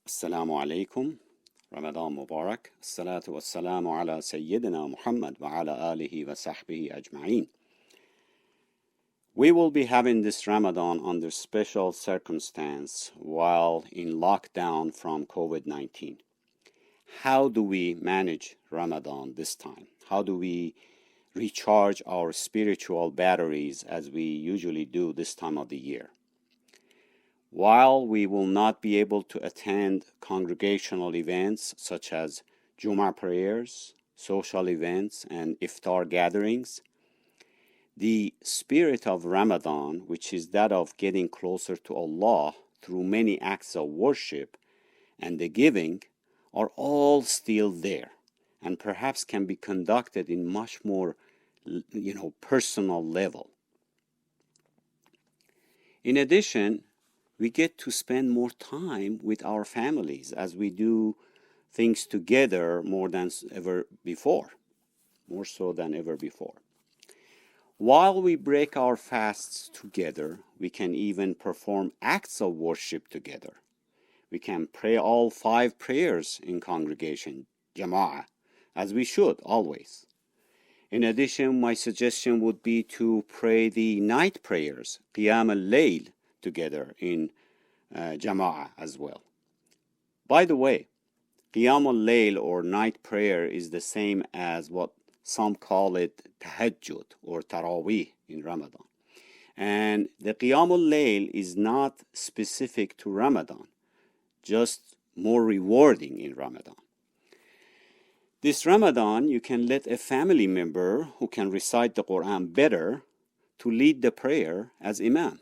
Assalamu alaikum. Ramadan Mubarak. Salatu wassalamu ala Sayyidina Muhammad wa ala alihi wa sahbihi ajma'in. We will be having this Ramadan under special circumstance while in lockdown from COVID-19. How do we manage Ramadan this time? How do we recharge our spiritual batteries as we usually do this time of the year? While we will not be able to attend congregational events such as Jummah prayers, social events, and iftar gatherings, the spirit of Ramadan, which is that of getting closer to Allah through many acts of worship and the giving, are all still there and perhaps can be conducted in much more, personal level. In addition, we get to spend more time with our families as we do things together more so than ever before. While we break our fasts together, we can even perform acts of worship together. We can pray all 5 prayers in congregation, jama'ah, as we should always. In addition, my suggestion would be to pray the night prayers, qiyam al-layl, together in jama'ah as well. By the way, qiyam al-layl or night prayer is the same as what some call it tahajjud or tarawih in Ramadan. And the qiyam al-layl is not specific to Ramadan, just more rewarding in Ramadan. This Ramadan, you can let a family member who can recite the Quran better to lead the prayer as imam.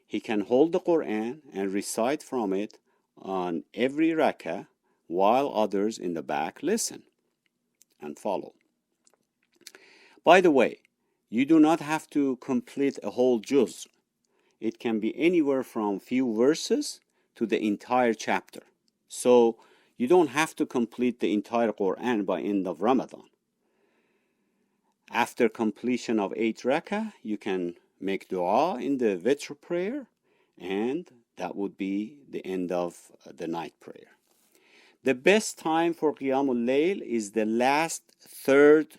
He can hold the Quran and recite from it on every rak'ah while others in the back listen and follow. By the way, you do not have to complete a whole juz. It can be anywhere from few verses to the entire chapter. So you don't have to complete the entire Quran by end of Ramadan. After completion of 8 rak'ah, you can make dua in the witr prayer, and that would be the end of the night prayer. The best time for Qiyamul Layl is the last third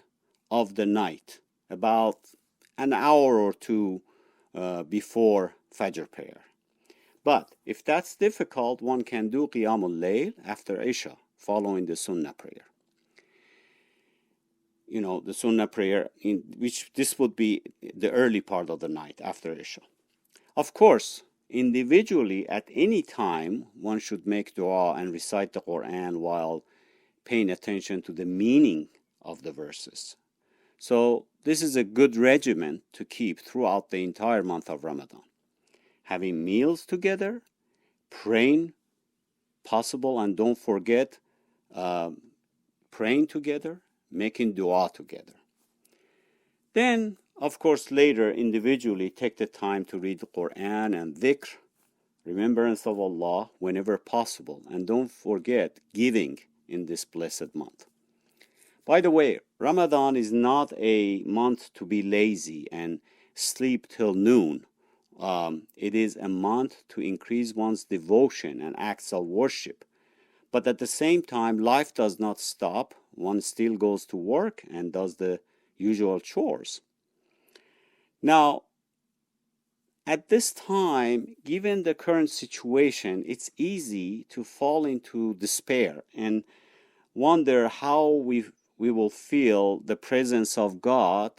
of the night, about an hour or two before Fajr prayer. But if that's difficult, one can do Qiyamul Layl after Isha, following the Sunnah prayer. The Sunnah prayer, in which this would be the early part of the night after Isha. Of course, individually at any time, one should make dua and recite the Quran while paying attention to the meaning of the verses. So this is a good regimen to keep throughout the entire month of Ramadan. Having meals together, praying possible, and don't forget praying together, making dua together. Then, of course, later individually take the time to read the Quran and dhikr, remembrance of Allah whenever possible, and don't forget giving in this blessed month. By the way, Ramadan is not a month to be lazy and sleep till noon. It is a month to increase one's devotion and acts of worship. But at the same time, life does not stop. One still goes to work and does the usual chores. Now, at this time, given the current situation, it's easy to fall into despair and wonder how we will feel the presence of God,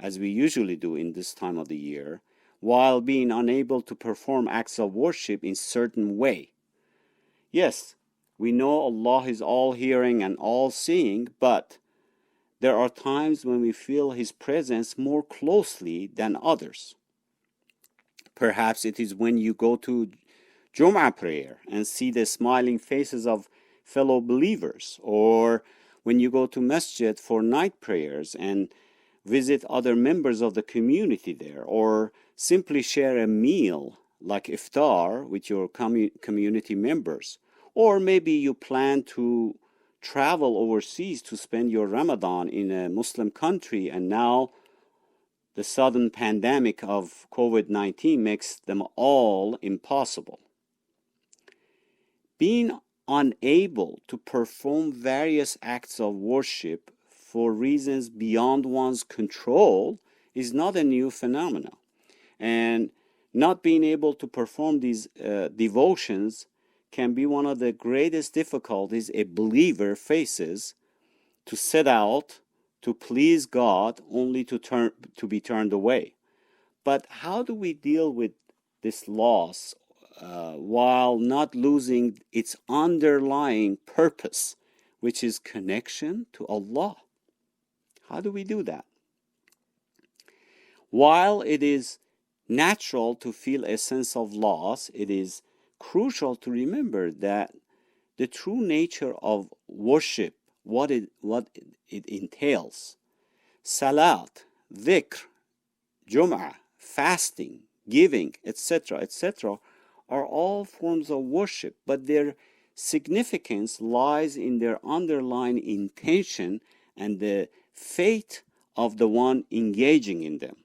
as we usually do in this time of the year, while being unable to perform acts of worship in certain way. Yes, we know Allah is all-hearing and all-seeing, but there are times when we feel His presence more closely than others. Perhaps it is when you go to Jummah prayer and see the smiling faces of fellow believers, or when you go to masjid for night prayers and visit other members of the community there, or simply share a meal like iftar with your community members. Or maybe you plan to travel overseas to spend your Ramadan in a Muslim country, and now the sudden pandemic of COVID-19 makes them all impossible. Being unable to perform various acts of worship for reasons beyond one's control is not a new phenomenon. And not being able to perform these devotions can be one of the greatest difficulties a believer faces, to set out to please God only to be turned away. But how do we deal with this loss while not losing its underlying purpose, which is connection to Allah? How do we do that? While it is natural to feel a sense of loss, it is crucial to remember that the true nature of worship, what it entails, salat, dhikr, jum'ah, fasting, giving, etc., are all forms of worship, but their significance lies in their underlying intention and the fate of the one engaging in them.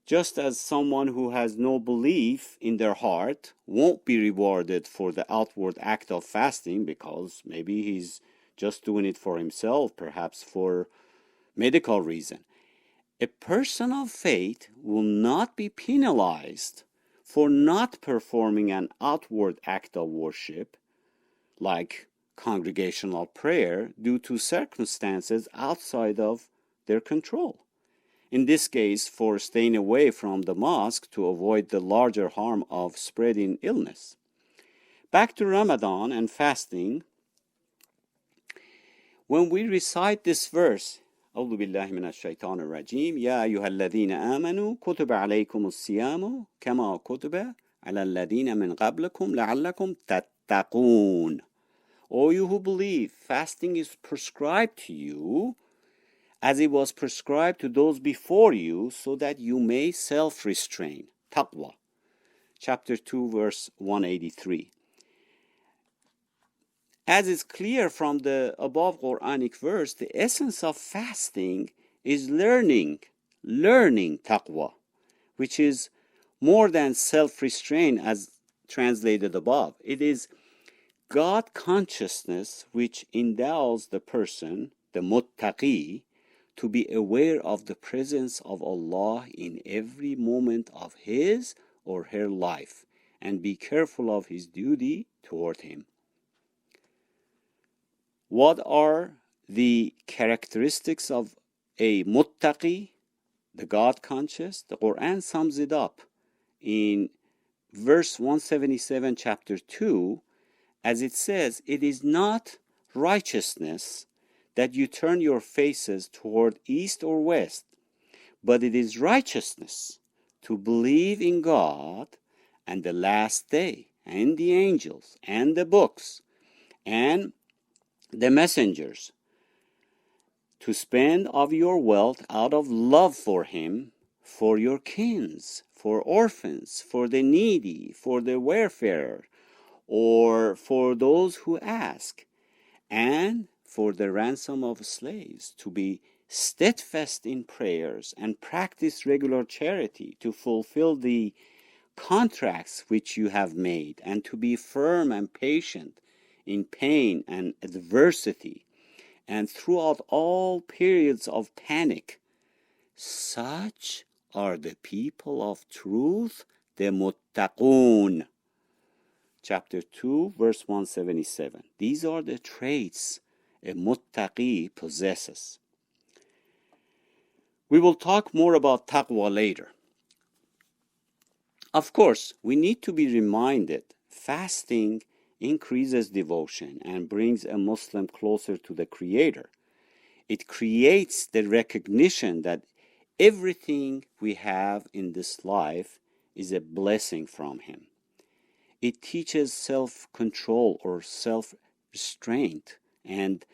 Just as someone who has no belief in their heart won't be rewarded for the outward act of fasting because maybe he's just doing it for himself, perhaps for medical reason, a person of faith will not be penalized for not performing an outward act of worship, like congregational prayer, due to circumstances outside of their control. In this case, for staying away from the mosque to avoid the larger harm of spreading illness. Back to Ramadan and fasting, when we recite this verse, أعوذ بالله من الشيطان الرجيم يا أيها الذين آمنوا كتب عليكم الصيام كما كتب على الذين من قبلكم لعلكم تتقون. O you who believe, fasting is prescribed to you as it was prescribed to those before you, so that you may self-restrain. Taqwa, chapter 2, verse 183. As is clear from the above Quranic verse, the essence of fasting is learning taqwa, which is more than self-restraint as translated above. It is God consciousness which endows the person, the muttaqi, to be aware of the presence of Allah in every moment of his or her life and be careful of his duty toward him. What are the characteristics of a muttaqi, the God conscious? The Quran sums it up in verse 177, chapter 2, as it says, "It is not righteousness that you turn your faces toward east or west, but it is righteousness to believe in God and the last day and the angels and the books and the messengers, to spend of your wealth out of love for him, for your kins, for orphans, for the needy, for the wayfarer, or for those who ask, and for the ransom of slaves, to be steadfast in prayers and practice regular charity, to fulfill the contracts which you have made, and to be firm and patient in pain and adversity, and throughout all periods of panic. Such are the people of truth, the muttaqun." Chapter 2, verse 177. These are the traits a muttaqi possesses. We will talk more about taqwa later. Of course, we need to be reminded fasting increases devotion and brings a Muslim closer to the Creator. It creates the recognition that everything we have in this life is a blessing from Him. It teaches self-control or self-restraint and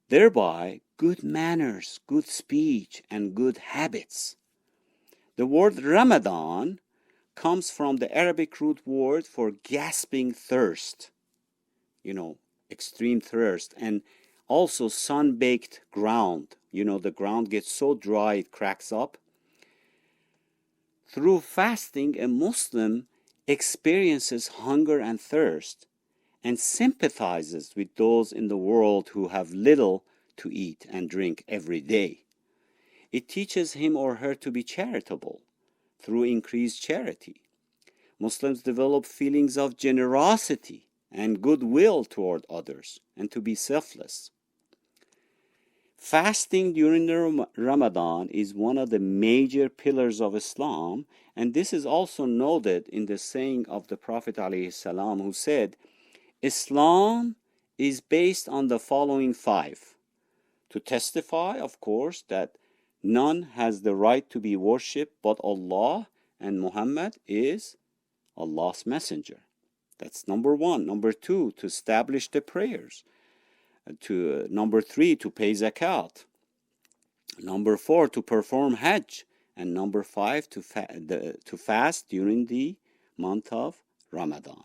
thereby good manners, good speech, and good habits. The word Ramadan comes from the Arabic root word for gasping thirst, extreme thirst, and also sun-baked ground. The ground gets so dry it cracks up. Through fasting, a Muslim experiences hunger and thirst, and sympathizes with those in the world who have little to eat and drink every day. It teaches him or her to be charitable through increased charity. Muslims develop feelings of generosity and goodwill toward others and to be selfless. Fasting during the Ramadan is one of the major pillars of Islam, and this is also noted in the saying of the Prophet ﷺ, who said, Islam is based on the following 5. To testify, of course, that none has the right to be worshipped but Allah, and Muhammad is Allah's messenger. That's number 1. Number 2, to establish the prayers. Number 3, to pay zakat. Number 4, to perform Hajj. And number 5, to fast during the month of Ramadan.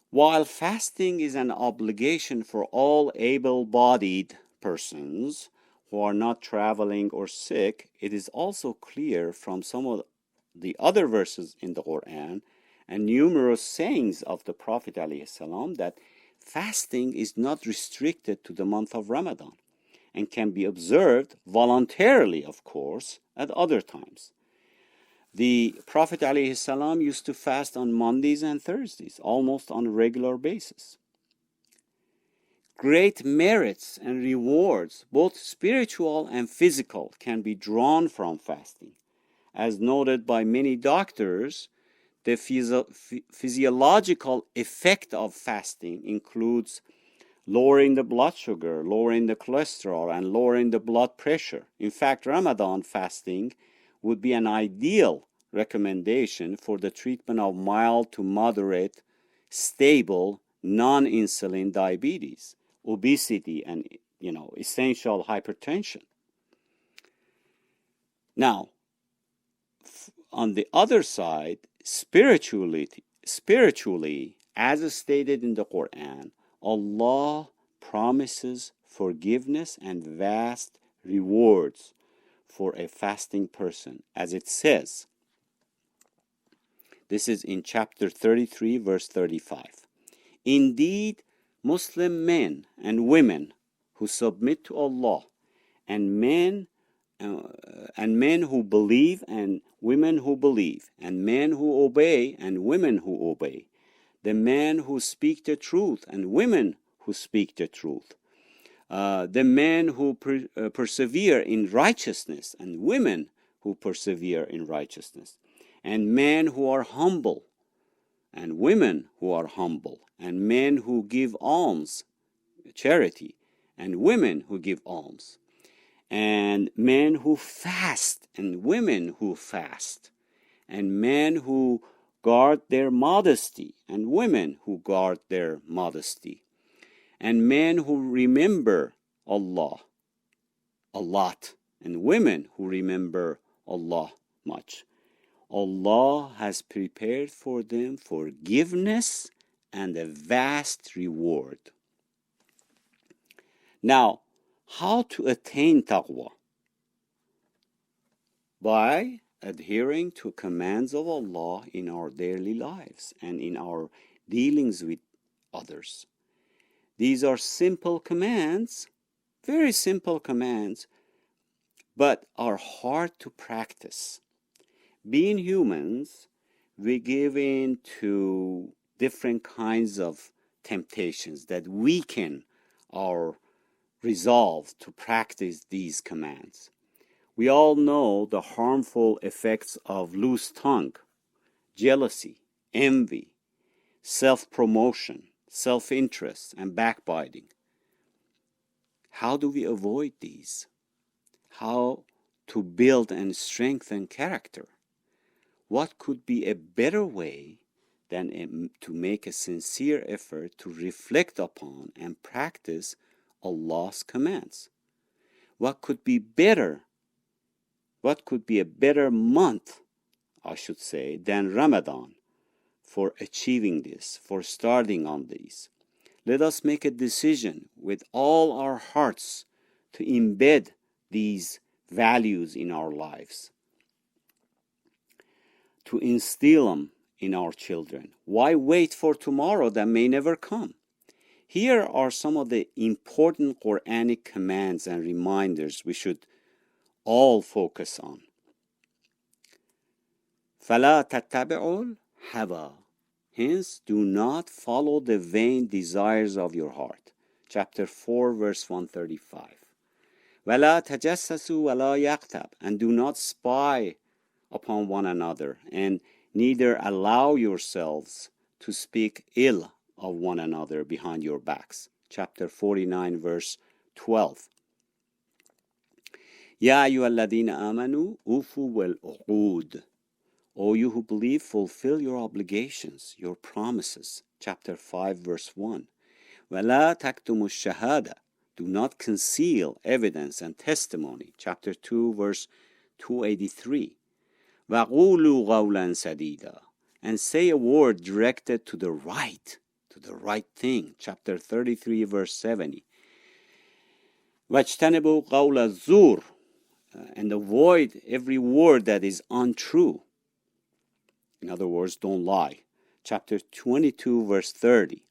While fasting is an obligation for all able-bodied persons who are not traveling or sick, it is also clear from some of the other verses in the Quran and numerous sayings of the Prophet ﷺ that fasting is not restricted to the month of Ramadan and can be observed voluntarily, of course, at other times. The Prophet ﷺ used to fast on Mondays and Thursdays, almost on a regular basis. Great merits and rewards, both spiritual and physical, can be drawn from fasting. As noted by many doctors, the physiological effect of fasting includes lowering the blood sugar, lowering the cholesterol, and lowering the blood pressure. In fact, Ramadan fasting would be an ideal recommendation for the treatment of mild to moderate, stable, non-insulin diabetes, obesity, and essential hypertension. Now, on the other side, spiritually, as stated in the Quran, Allah promises forgiveness and vast rewards for a fasting person, as it says. This is in chapter 33, verse 35. Indeed, Muslim men and women who submit to Allah, and men who believe and women who believe, and men who obey and women who obey, the men who speak the truth and women who speak the truth, the men who persevere in righteousness and women who persevere in righteousness, and men who are humble and women who are humble, and men who give alms, charity, and women who give alms, and men who fast and women who fast, and men who guard their modesty and women who guard their modesty, and men who remember Allah a lot, and women who remember Allah much. Allah has prepared for them forgiveness and a vast reward. Now, how to attain taqwa? By adhering to commands of Allah in our daily lives and in our dealings with others. These are simple commands, very simple commands, but are hard to practice. Being humans, we give in to different kinds of temptations that weaken our resolve to practice these commands. We all know the harmful effects of loose tongue, jealousy, envy, self-promotion, self-interest, and backbiting. How do we avoid these? How to build and strengthen character? What could be a better way than to make a sincere effort to reflect upon and practice Allah's commands? What could be better? What could be a better month, I should say, than Ramadan for achieving this, for starting on these? Let us make a decision with all our hearts to embed these values in our lives, to instill them in our children? Why wait for tomorrow that may never come? Here are some of the important Quranic commands and reminders we should all focus on. فَلَا تَتَّبِعُوا الْهَوَى. Hence, do not follow the vain desires of your heart. Chapter 4, verse 135. وَلَا تَجَسَّسُوا وَلَا يَغْتَبْ. And do not spy upon one another, and neither allow yourselves to speak ill of one another behind your backs. Chapter 49, verse 12. يَا أَيُّهَا الَّذِينَ آمَنُوا أُوفُوا بِالْعُقُودِ. O you who believe, fulfill your obligations, your promises. Chapter 5, verse 1. وَلَا تَكْتُمُوا الشَّهَادَةَ. Do not conceal evidence and testimony. Chapter 2, verse 283. وَقُولُوا قَوْلًا سَدِيدًا. And say a word directed to the right thing. Chapter 33, verse 70. وَاجْتَنِبُوا قَوْلَ الزُّورِ. And avoid every word that is untrue. In other words, don't lie. Chapter 22, verse 30.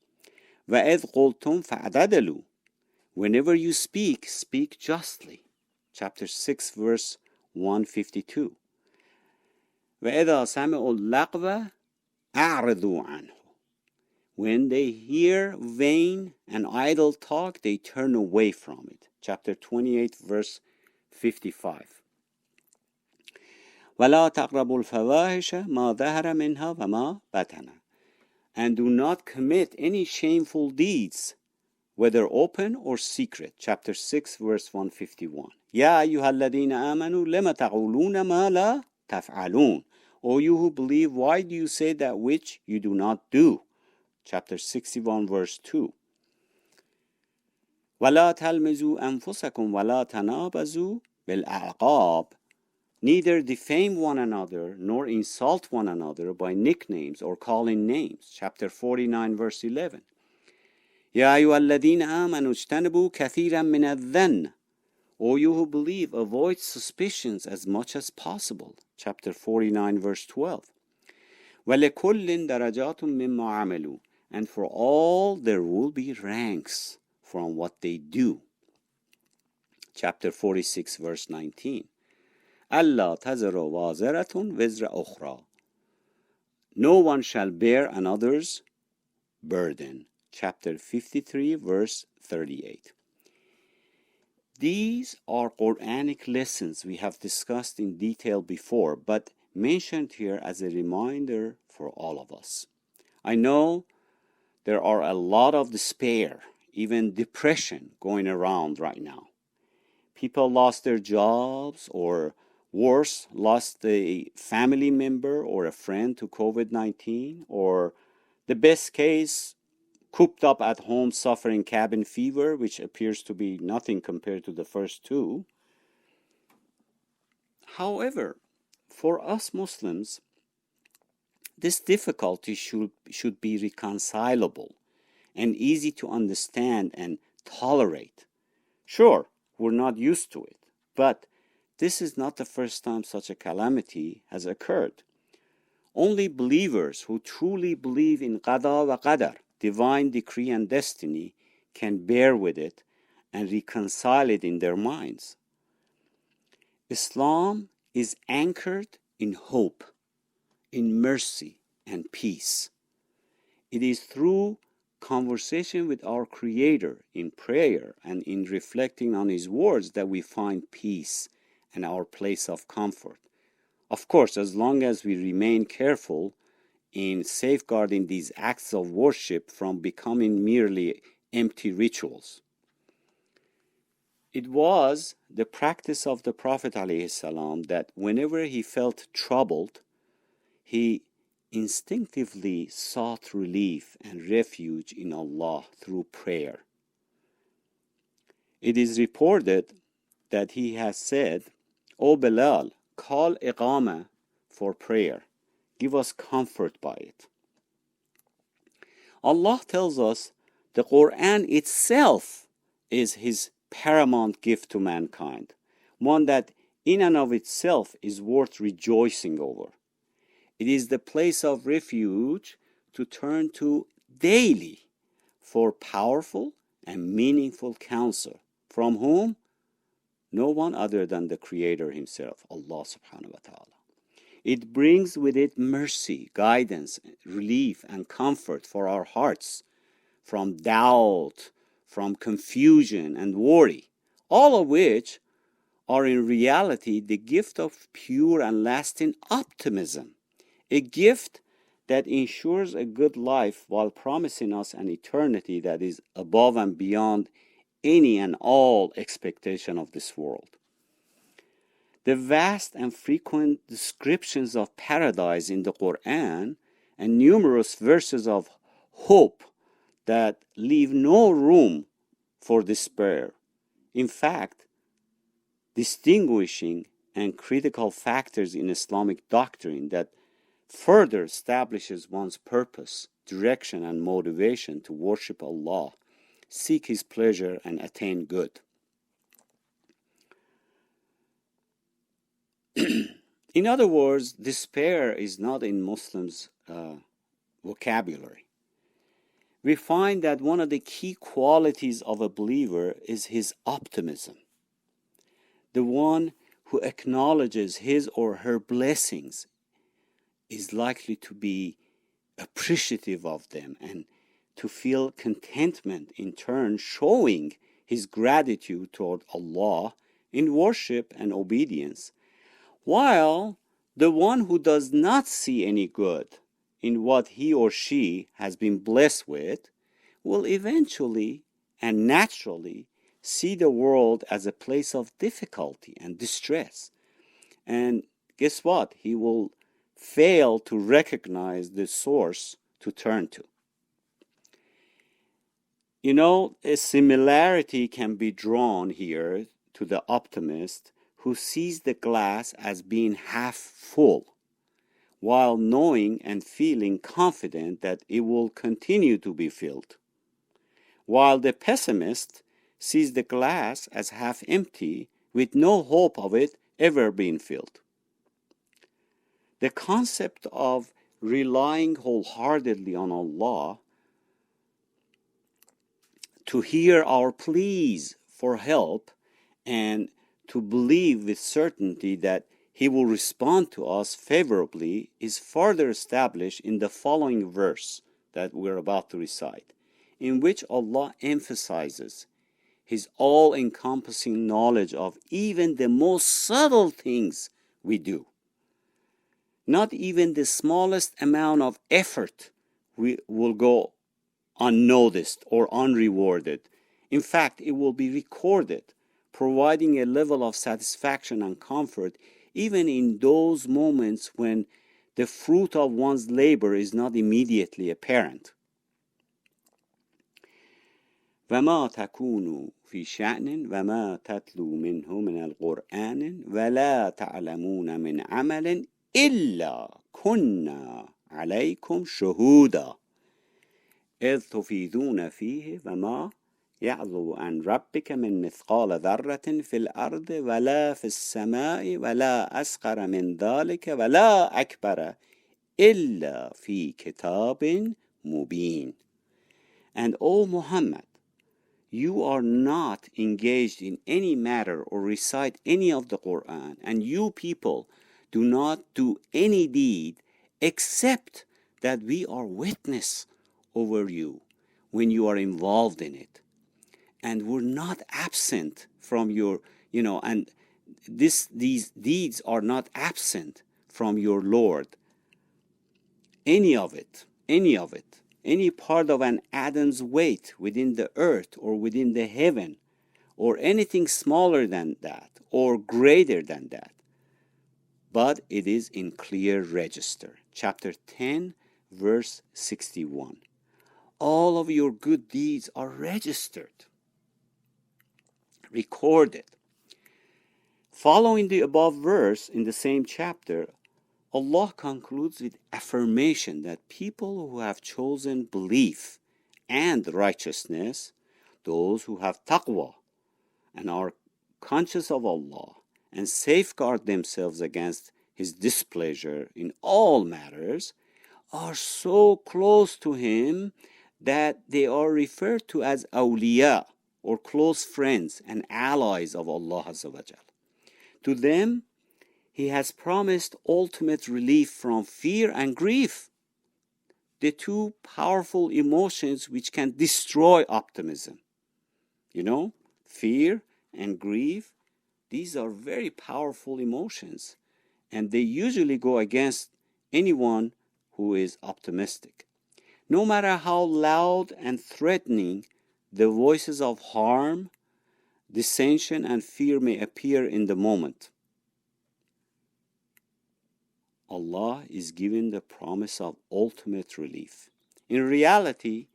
وَإِذْ قُلْتُمْ فَاعْتَدِلُوا. Whenever you speak, speak justly. Chapter 6, verse 152. وَإِذَا سَمِعُوا اللَّغْوَ أَعْرِضُوا عَنْهُ. When they hear vain and idle talk, they turn away from it. Chapter 28, verse 55. وَلَا تَقْرَبُوا الْفَوَاحِشَ مَا ظَهَرَ مِنْهَا وَمَا بَطَنَ. And do not commit any shameful deeds, whether open or secret. Chapter 6, verse 151. يَا أَيُّهَا الَّذِينَ آمَنُوا لِمَ تَقُولُونَ مَا لَا تَفْعَلُونَ. O you who believe, why do you say that which you do not do? Chapter 61, verse 2. وَلَا تَلْمِزُوا أَنفُسَكُمْ وَلَا تَنَابَزُوا بِالْأَلْقَابِ. Neither defame one another, nor insult one another by nicknames or calling names. Chapter 49, verse 11. يَا أَيُّهَا الَّذِينَ آمَنُوا اجْتَنِبُوا كَثِيرًا مِنَ الظَّنِّ. O you who believe, avoid suspicions as much as possible. Chapter 49, verse 12. وَلِكُلٍّ دَرَجَاتٌ مِمَّا عَمِلُوا. And for all there will be ranks from what they do. Chapter 46, verse 19. أَلَّا تَزِرُ وَازِرَةٌ وِزْرَ أُخْرَى. No one shall bear another's burden. Chapter 53, verse 38. These are Quranic lessons we have discussed in detail before, but mentioned here as a reminder for all of us. I know there are a lot of despair, even depression going around right now. People lost their jobs, or worse, lost a family member or a friend to COVID-19, or the best case, cooped up at home suffering cabin fever, which appears to be nothing compared to the first two. However, for us Muslims, this difficulty should be reconcilable and easy to understand and tolerate. Sure, we're not used to it, but this is not the first time such a calamity has occurred. Only believers who truly believe in qada wa qadar, divine decree and destiny, can bear with it and reconcile it in their minds. Islam is anchored in hope, in mercy and peace. It is through conversation with our Creator, in prayer and in reflecting on His words, that we find peace and our place of comfort. Of course, as long as we remain careful in safeguarding these acts of worship from becoming merely empty rituals. It was the practice of the Prophet ﷺ that whenever he felt troubled, he instinctively sought relief and refuge in Allah through prayer. It is reported that he has said, "O Bilal, call iqama for prayer. Give us comfort by it." Allah tells us the Quran itself is His paramount gift to mankind, one that in and of itself is worth rejoicing over. It is the place of refuge to turn to daily for powerful and meaningful counsel. From whom? No one other than the Creator Himself, Allah subhanahu wa ta'ala. It brings with it mercy, guidance, relief, and comfort for our hearts from doubt, from confusion and worry, all of which are in reality the gift of pure and lasting optimism, a gift that ensures a good life while promising us an eternity that is above and beyond any and all expectation of this world. The vast and frequent descriptions of paradise in the Quran and numerous verses of hope that leave no room for despair. In fact, distinguishing and critical factors in Islamic doctrine that further establishes one's purpose, direction, and motivation to worship Allah, seek His pleasure, and attain good. In other words, despair is not in Muslims' vocabulary. We find that one of the key qualities of a believer is his optimism. The one who acknowledges his or her blessings is likely to be appreciative of them and to feel contentment, in turn showing his gratitude toward Allah in worship and obedience, while the one who does not see any good in what he or she has been blessed with will eventually and naturally see the world as a place of difficulty and distress. And guess what? He will fail to recognize the source to turn to. You know, a similarity can be drawn here to the optimist who sees the glass as being half full, while knowing and feeling confident that it will continue to be filled, while the pessimist sees the glass as half empty with no hope of it ever being filled. The concept of relying wholeheartedly on Allah to hear our pleas for help and to believe with certainty that He will respond to us favorably is further established in the following verse that we're about to recite, in which Allah emphasizes His all-encompassing knowledge of even the most subtle things we do. Not even the smallest amount of effort will go unnoticed or unrewarded. In fact, it will be recorded, providing a level of satisfaction and comfort even in those moments when the fruit of one's labor is not immediately apparent. وَمَا تَكُونُوا فِي شَأْنٍ وَمَا تَتْلُوا مِنْهُ مِنَ الْقُرْآنِ وَلَا تَعْلَمُونَ مِنْ عَمَلٍ إِلَّا كُنَّا عَلَيْكُمْ شُهُودًا إذ تفيضون فيه وما يعظم عن ربك من مثقال ذرة في الأرض ولا في السماء ولا أصغر من ذلك ولا أكبر إلا في كتاب مبين. And O Muhammad, you are not engaged in any matter or recite any of the Quran, and you people do not do any deed except that we are witness over you when you are involved in it. And we're not absent from your, and these deeds are not absent from your Lord. Any of it, any part of an atom's weight within the earth or within the heaven, or anything smaller than that or greater than that. But it is in clear register. Chapter 10, verse 61. All of your good deeds are registered, recorded. Following the above verse in the same chapter, Allah concludes with affirmation that people who have chosen belief and righteousness, those who have taqwa and are conscious of Allah and safeguard themselves against his displeasure in all matters, are so close to him that they are referred to as awliya, or close friends and allies of Allah Azza wa Jal. To them, he has promised ultimate relief from fear and grief, the two powerful emotions which can destroy optimism. You know, fear and grief, these are very powerful emotions, and they usually go against anyone who is optimistic. No matter how loud and threatening the voices of harm, dissension, and fear may appear in the moment, Allah is giving the promise of ultimate relief. In reality,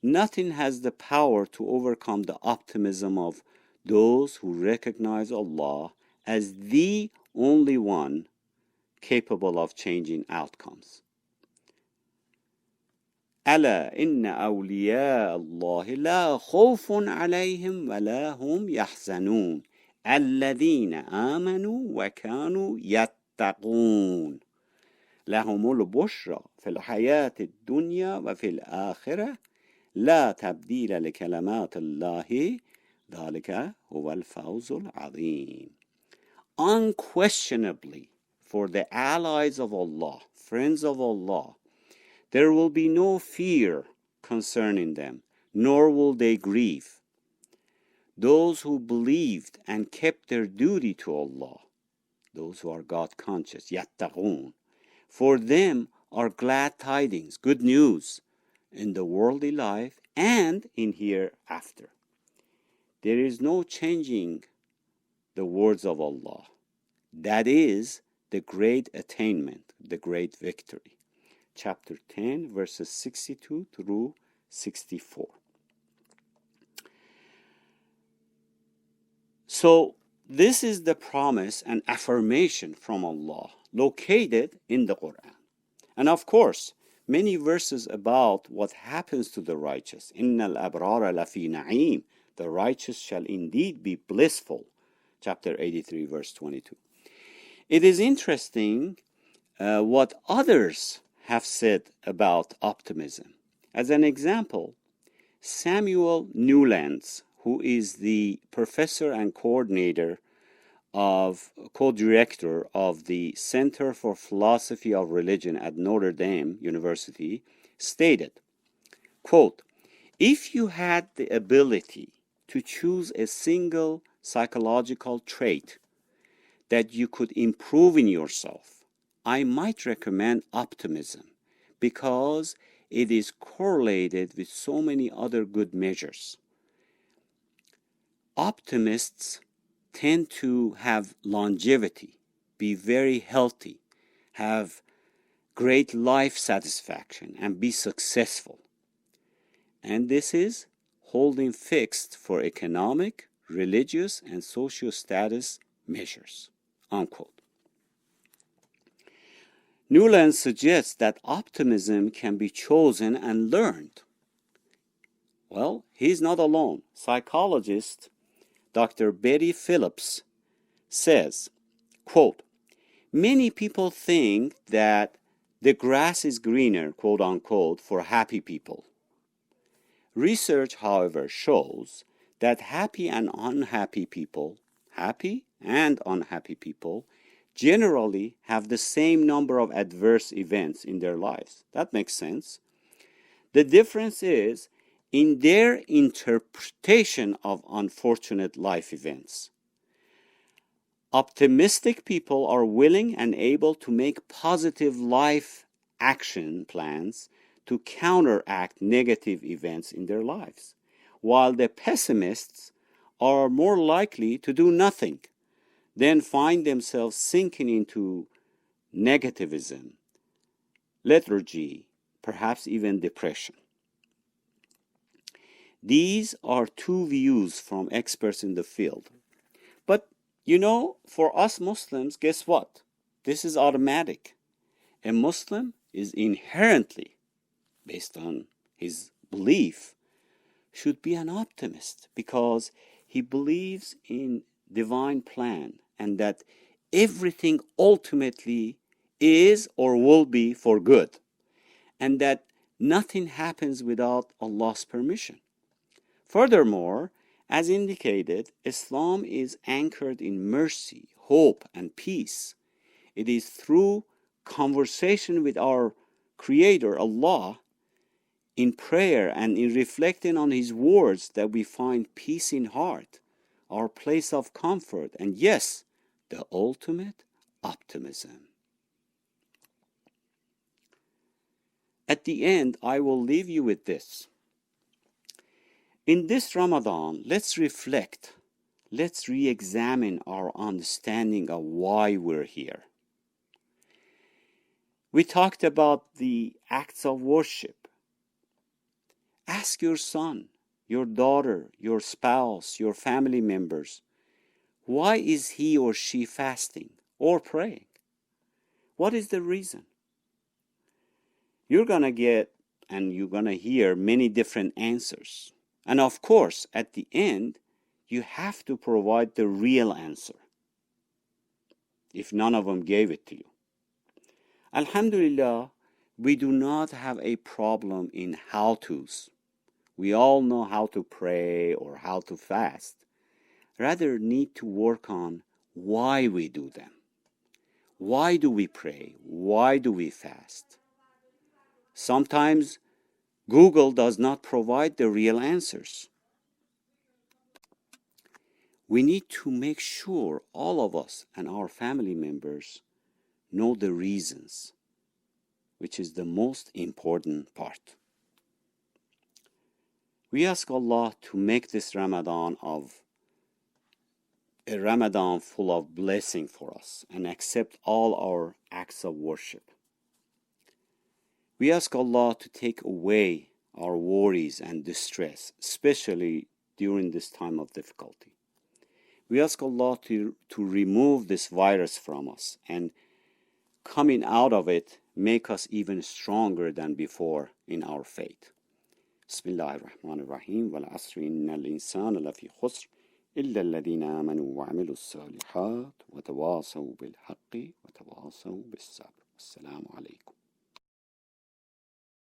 nothing has the power to overcome the optimism of those who recognize Allah as the only one capable of changing outcomes. ألا إن أولياء الله لا خوف عليهم ولا هم يحزنون الذين آمنوا وكانوا يتقون لهم البشرى في الحياة الدنيا وفي الآخرة لا تبديل لكلمات الله ذلك هو الفوز العظيم. Unquestionably, for the allies of Allah, friends of Allah, there will be no fear concerning them, nor will they grieve. Those who believed and kept their duty to Allah, those who are God conscious, yattaqun, for them are glad tidings, good news, in the worldly life and in hereafter. There is no changing the words of Allah. That is the great attainment, the great victory. Chapter 10, verses 62 through 64. So, this is the promise and affirmation from Allah located in the Quran. And of course, many verses about what happens to the righteous. Innal abrara lafi na'im. The righteous shall indeed be blissful. Chapter 83, verse 22. It is interesting what others have said about optimism. As an example, Samuel Newlands, who is the professor and co-director of the Center for Philosophy of Religion at Notre Dame University, stated, quote, "If you had the ability to choose a single psychological trait that you could improve in yourself, I might recommend optimism because it is correlated with so many other good measures. Optimists tend to have longevity, be very healthy, have great life satisfaction, and be successful. And this is holding fixed for economic, religious, and social status measures." Unquote. Newland suggests that optimism can be chosen and learned. Well, he's not alone. Psychologist Dr. Betty Phillips says, quote, "Many people think that the grass is greener, quote unquote, for happy people. Research, however, shows that happy and unhappy people, generally have the same number of adverse events in their lives." That makes sense. The difference is in their interpretation of unfortunate life events. Optimistic people are willing and able to make positive life action plans to counteract negative events in their lives, while the pessimists are more likely to do nothing, then find themselves sinking into negativism, lethargy, perhaps even depression. These are two views from experts in the field. But, for us Muslims, guess what? This is automatic. A Muslim is inherently, based on his belief, should be an optimist because he believes in divine plan and that everything ultimately is or will be for good, and that nothing happens without Allah's permission. Furthermore, as indicated, Islam is anchored in mercy, hope, and peace. It is through conversation with our Creator, Allah, in prayer and in reflecting on His words that we find peace in heart, our place of comfort, and yes, the ultimate optimism. At the end, I will leave you with this. In this Ramadan, let's reflect, let's re-examine our understanding of why we're here. We talked about the acts of worship. Ask your son, your daughter, your spouse, your family members, why is he or she fasting or praying? What is the reason? You're going to get and you're going to hear many different answers. And of course, at the end, you have to provide the real answer if none of them gave it to you. Alhamdulillah, we do not have a problem in how-tos. We all know how to pray or how to fast. Rather need to work on why we do them. Why do we pray? Why do we fast? Sometimes Google does not provide the real answers. We need to make sure all of us and our family members know the reasons, which is the most important part. We ask Allah to make this Ramadan a Ramadan full of blessing for us and accept all our acts of worship. We ask Allah to take away our worries and distress, especially during this time of difficulty. We ask Allah to remove this virus from us and coming out of it, make us even stronger than before in our faith. Bismillahir Rahmanir Rahim. Wal asri innal insana lafi khusr illa alladhina amanu wa amilus salihat wa tawasaw bil haqqi wa tawasaw bis sabr. Assalamu alaikum.